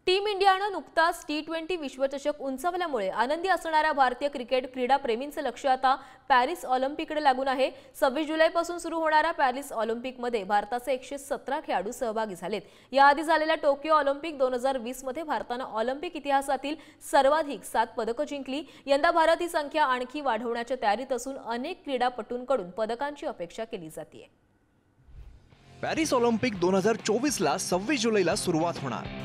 Team इंडियानं नुकताच T20 विश्वचषक उंचावल्यामुळे आनंदी असणाऱ्या भारतीय क्रिकेट क्रीडाप्रेमींचे लक्ष आता पॅरिस ऑलिम्पिककडे लागून आहे। 26 जुलैपासून सुरू होणाऱ्या पॅरिस ऑलिम्पिकमध्ये भारताचे 117 खेळाडू सहभागी झालेत। याआधी झालेल्या टोकियो ऑलिम्पिक 2020 मध्ये भारताने ऑलिम्पिक इतिहासातील सर्वाधिक 7 पदके जिंकली। यंदा भारत ही संख्या आणखी वाढवण्याच्या तयारीत असून अनेक क्रीडापटूंकडून पदकांची अपेक्षा केली जाते। पॅरिस ऑलिम्पिक 2024 ला 26 जुलैला सुरुवात होणार।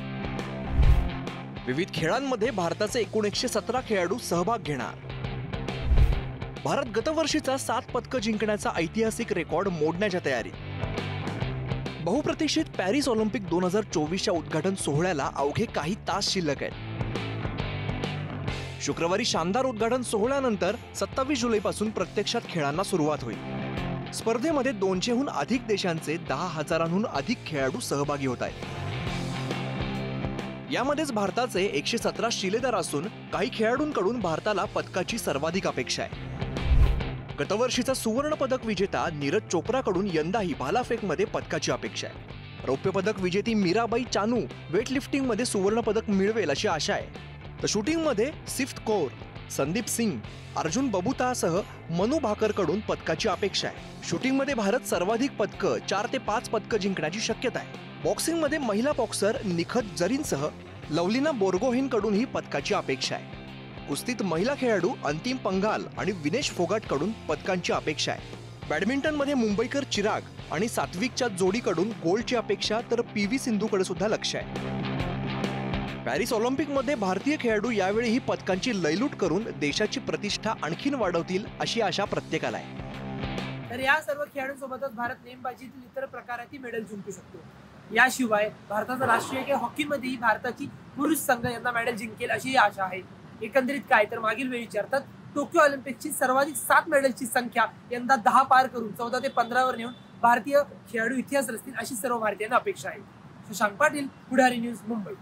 विविध खेळांमध्ये भारताचे एकूण 117 खेळाडू सहभाग घेणार। भारत गतवर्षीचा 7 पदके जिंकण्याचा ऐतिहासिक रेकॉर्ड मोडण्याच्या तयारीत। बहुप्रतीक्षित पॅरिस ऑलिम्पिक 2024च्या उद्घाटन सोहळ्याला अवघे काही तास शिल्लक आहेत। शुक्रवारी शानदार उद्घाटन सोहळ्यानंतर 27 जुलैपासून प्रत्यक्षात खेळांना सुरुवात होईल। स्पर्धेमध्ये 200हून अधिक देशांचे 10,000हून अधिक खेळाडू सहभागी होत आहेत। यामध्येच भारताचे 117 शिलेदार असून काही खेळाडूंकडून भारताला पदकाची सर्वाधिक अपेक्षा आहे। गतवर्षीचा सुवर्ण पदक विजेता नीरज चोप्राकडून यंदाही भालाफेकमध्ये पदकाची अपेक्षा आहे। रौप्य पदक विजेती मीराबाई चानू वेटलिफ्टिंगमध्ये सुवर्ण पदक मिळवेल अशी आशा आहे। तर शूटिंगमध्ये सिफ्त कौर, संदीप सिंग, अर्जुन बबूतासह मनू भाकरकडून पदकाची अपेक्षा आहे। शूटिंगमध्ये भारत सर्वाधिक पदकं 4 ते 5 पदकं जिंकण्याची शक्यता आहे। बॉक्सिंगमध्ये महिला बॉक्सर निखत जरीनसह लवलीना बोर्गोहेनकडूनही पदकाची अपेक्षा आहे। कुस्तीत महिला खेळाडू अंतिम पंघाल आणि विनेश फोगाटकडून पदकांची अपेक्षा आहे। बॅडमिंटनमध्ये मुंबईकर चिराग आणि सात्विकच्या जोडीकडून गोल्डची अपेक्षा, तर PV सिंधूकडे सुद्धा लक्ष आहे। पॅरिस ऑलिम्पिकमध्ये भारतीय खेळाडू यावेळीही पदकांची लयलूट करून देशाची प्रतिष्ठा आणखीन वाढवतील अशी आशा प्रत्येकाला आहे। तर या सर्व खेळाडूंसोबतच भारत नेमबाजीतील इतर प्रकारातही मेडल जिंकू शकतो। याशिवाय भारताचा राष्ट्रीय खेळ हॉकीमध्येही भारताची पुरुष संघ यंदा मेडल जिंकेल अशी आशा आहे। एकंदरीत काय तर मागील वेळीची अर्थात टोकियो ऑलिम्पिकची सर्वाधिक 7 मेडलची संख्या यंदा 10 पार करून 14 ते 15 वर नेऊन भारतीय खेळाडू इतिहास रचतील अशी सर्व भारतीयांना अपेक्षा आहे। शशांक पाटील, पुढारी न्यूज, मुंबई।